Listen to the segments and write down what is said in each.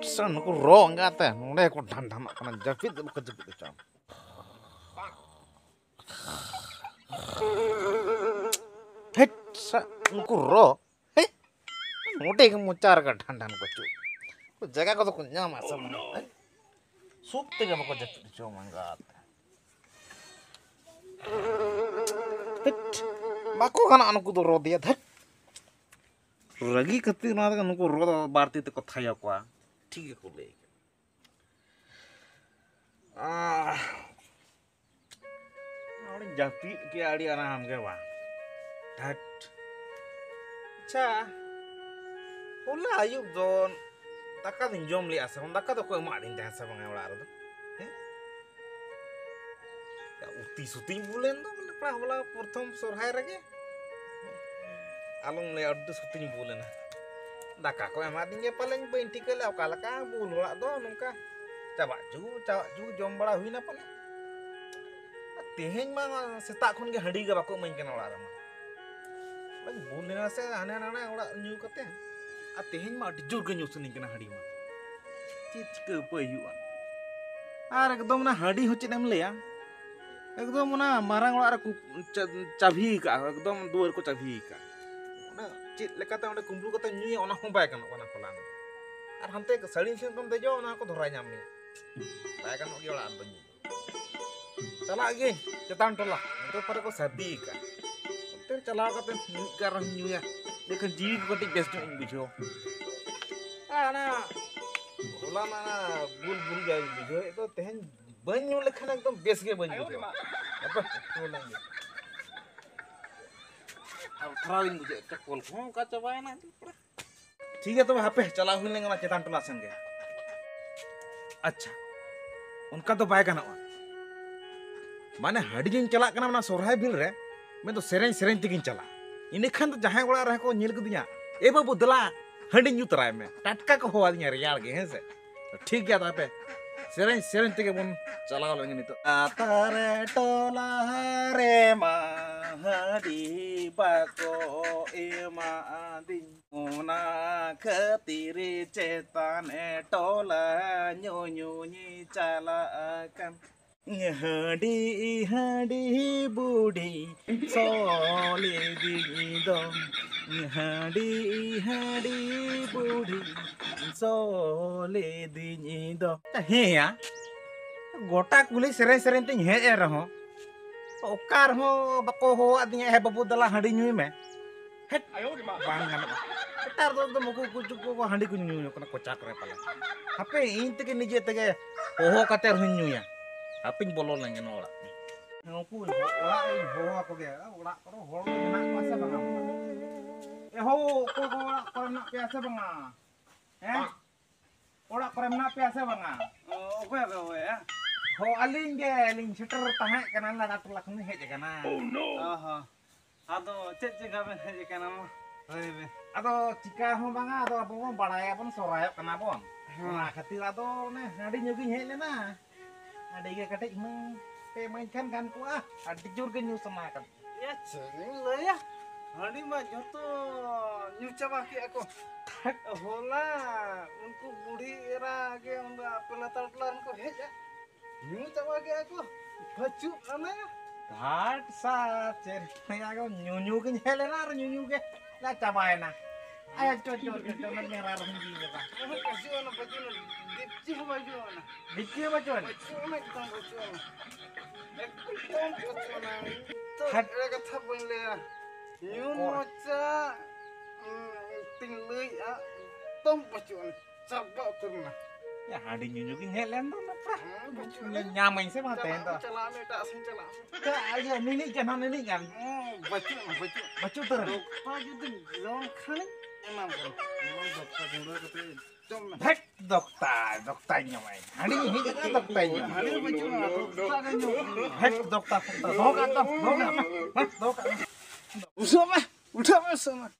San ko wrong ate nole ko dhandham kana japit ko japit cham. Het sa ko ro. He. Mote ke muchar ka dhandhan ko chu. Ko jaga ko to kunya ma sam. Sup te ga ko japit cham mangat. Het. Bako kana anu ko do ro dia dhat. Ragi kati na ka nu ko ro barti te ko thaya ko. ठीक है खुले और जापीट के आड़ी आराम के वा ढट अच्छा होला आयुब जोन दाका दिन जम ले आसे दाका तो कोई मारिन ता से बंगा ओड़ा रो हैं या उती सुती बोलेन दो बोले पड़ा होला प्रथम सोरहाय रगे आलंग ले अड्डू सुती बोलेना दाका को एमा दिन पालें बइन टिकले ओका लका बुल ओड़ा दो नोंका चाबा जू जम बड़ा हुईना पाले तेहें मा सेता खन के हडी के बाको मइन केना ओड़ा रमा बन बुल लेना से हाने नाना ओड़ा न्यू कते आ तेहें मा अड्डी जोर के न्यू सुनी केना हडी मा चिचके पयुआ आर एकदम ना हडी हो चेनेम लेया एकदम ना मारांग ओड़ा रे चाभी का एकदम दुआर को चाभी का चेत लेकाते ओंडे कुंबलू कते न्यूय ओना हो बाय गानो ओना फलान आर हनते सड़ी सेन कम देजो ओना को धरा नाम ने बाय गानो गे ओड़ा दो चला गे चेतान टोला तो पर को सर्दी का ते चला कते नी कर न्यूया देखन जीवी को कटी बेस्ट इन बुझो आना ओला ना बुल बुल जाय बुझो तो तेहन बन न्यू लेखन एकदम बेस गे बन बुझो अब बोलेंगे थराविन बुझे चकोल को का चबाय ना ठीक है तो हापे चला हुई लेंगे ना चेतान टोला संगे अच्छा उनका तो बाय गाना माने हडी जिन चला कना ना सोरहाय बिल रे मैं तो सेरेन सेरेन तिगिन चला इने खान तो जहां ओड़ा रहे को नील कदिया ए बाबू दला हडी न्यू तराय में टटका को होवा दिया रियाल गे हैं से ठीक गया तापे सेरेन सेरेन तिगे बन चला लेंगे नितो आतारे टोला रे मा हडी बाको एमा दिन ओना खतिरे चेताने टोला न्यू न्यू नी चला kan hadi hadi budi sole dingdong hadi hadi budi sole dingdong he ya gota kuli seren seren ting he raho okar ho bako ho adinya he babu dala hadi nyui me het ayo bang kan tar do muku kucu ko hadi ku nyui kona kocak re pala hape in tege nije tege ho kater hunyu ya apin bolon lagi nolak ngopun olah ho apa ge olah ko ho nak masa bang ho ko nak biasa bang olah ko nak biasa bang oke ya ho aling ge aling seter tahe kana la datuk lakni heje kana oh no aha ado cek ben heje kana mo ado cika ho bang ado apa mo badaya pon sorayok kana pon nah khatir ado ne hadi nyugi he lena ada yang kata emang pemainkan kan kuah ada juga nyusama kan ya cengeng lah ya hari mah joto nyucapa ki aku hola unku budi era ke unda pelatar pelan ko heja nyucapa ki aku baju ana hat sa cer aku nyunyu ke helena nyunyu ke la cabaina ayo cocok merah rundi ka kasih ana baju dipci baju ana dipci baju ana एकदम बच्चों तो हट रे कथा बोले new mocha tingli a tom bacun sabak turna ya hadi nyunyu king helen to na pra nyamain se mate to chala me tak sin chala ka aja nini kan bacu tur pa judu long khani emam ko dokta jura kate Hek dokta nyamai. Hadi ini kan dokta nyamai. Hadi baju dokta kan nyamai. Hek dokta. Doka. Udah mah sama.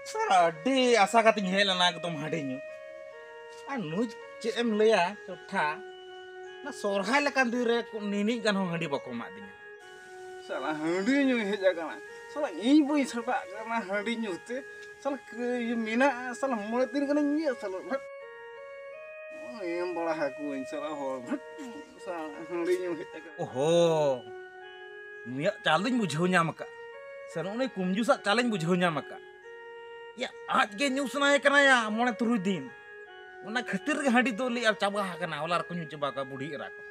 Saradi asa kating helan aku tom hadinya. Anu cem leya cotha. Na sorhai lekan dire nini kan hong hadi bako mak dinya. Salah hadinya heja kana. Salah ibu serba kana hadinya te. Salah ke mina salah mulai tin kana nya salah. salah aku, salah hormat, salah harinya kita. Oh, Mia challenge bujhonya maka. Sarone kumjusa challenge bujhonya maka. Ya, आज के news सुनाए करना या मोने तुरु दिन. उन्ना खतिर के हंडी तो ले अब चाबा करना वाला कुछ चबा का बुढ़ी राको.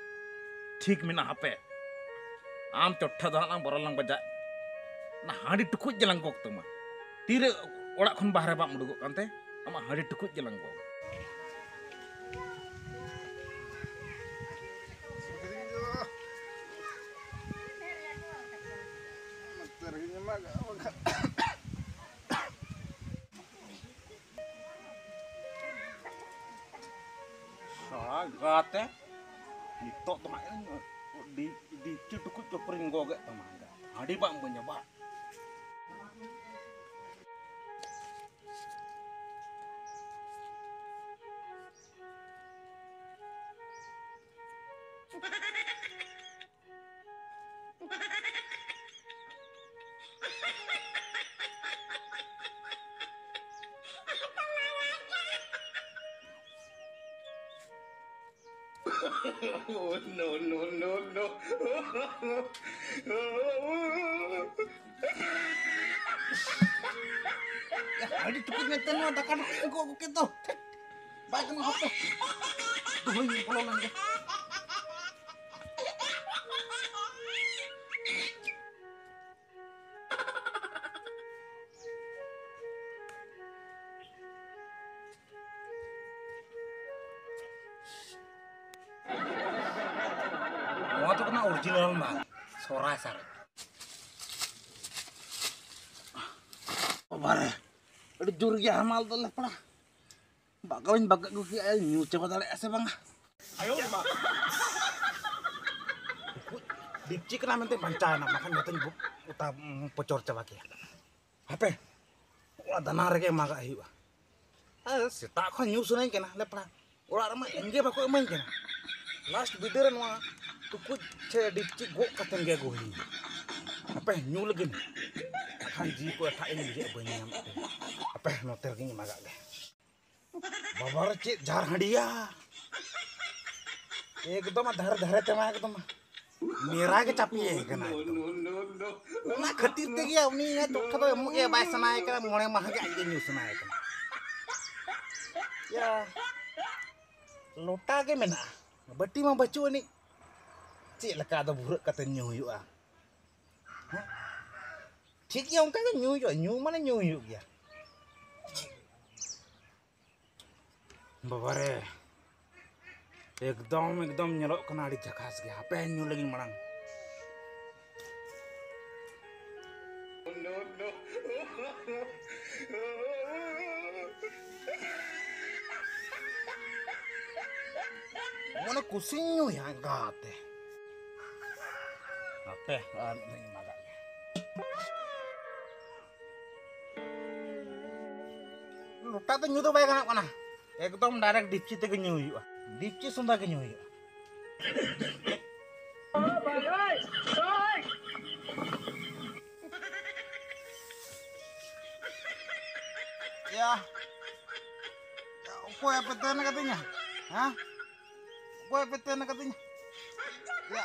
ठीक में ना हापे. आम चोट्ठा दाना बरलांग बजा. ना हंडी टुकुज जलंग कोक तुमा. तीरे ओड़ा खन बाहर बा मुडुगो कांते. अमा हंडी टुकुज जलंग Coke. Gate nitok to di cutukut to pring goge tamanga adi bang punya ba Oh, no, no, no, no. ya adi tukut ngeten no takan ko gitu baik no hope tuh ini pulang lagi mau tuh kena original mal sorai sare bare ada jurgi hamal tuh lepla bagawin bagak gue kayak nyu coba tali ase bang ayo mak dipci kena nanti pancana makan datang bu uta pocor coba kia apa wah danar kayak maga hiwa si tak kau nyu sunai kena lepla ulah ramai enggak baku main kena last bideran wah tukut ce dipci gok katen gak gue apa nyu lagi nih Hanji ko tak ini dia banyak apa noter gini magak deh babar cik jar hadiah एकदम धर धरे tema एकदम मेरा के चापिए कना ना खतिर ते गया उनी या तो खतो एमु ए बाय सनाय का मोणे महा के आगे न्यूज़ सनाय का या लोटा के मेना बट्टी मा बच्चो नि चे लका दो भुरक कते न्यू हुआ ठीक है उनका न्यू माने न्यू गया बाबा रे एकदम एकदम nyelok kena di jakas gया apa new lagi marang No, no. mana kucing new ya gate apa ini magak लोटा तो न्यू तो बाय गाना कना एकदम डायरेक्ट डिपची ते न्यू हुआ डिपची सुंदा के न्यू हुआ ya koy peten katanya hah koy peten katanya ya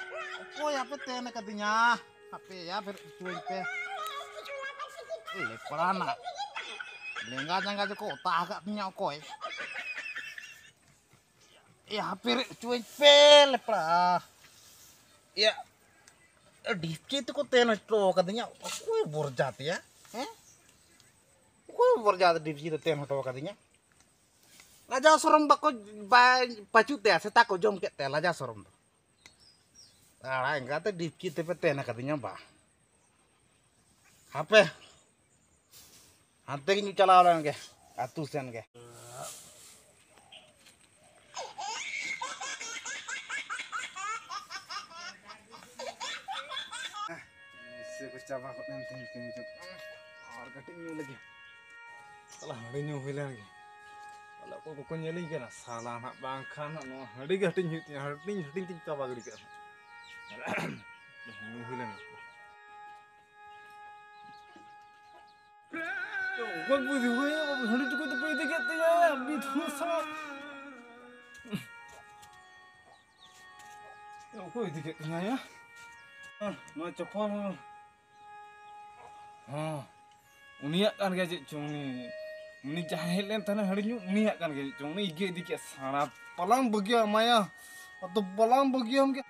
koy peten katanya apa ya bertuipe leparana Lengga jangga joko tak punya koy. Ya hampir cuy pel pra. Ya dipci itu kok tenas to katanya koy borjat ya. Koy borjat dipci itu tenas to katanya. Laja sorom bako pacu teh seta ko jom ke teh laja sorom. Nah, enggak teh dipci teh tenas katanya bah. Apa? Hantu ini cala orang ke, atusan ke. Coba kok nanti kini और cutting new लगी salah hari ni hilang lagi. Kalau aku kau nyeli kan salah nak bangkan nak no hari gating hitnya hari ting coba gini kan. Ni hilang. Kau buat gue ya, hari tu kau tu pergi dekat ya, bitu sama. को इदी के तिnya ya. Nua cepol. Uniak kan ge cik cung ni. Uni jahil len tanah hari nyu uniak kan ge cung ni ige di ke sangat palang bagi amaya atau palang bagi am ke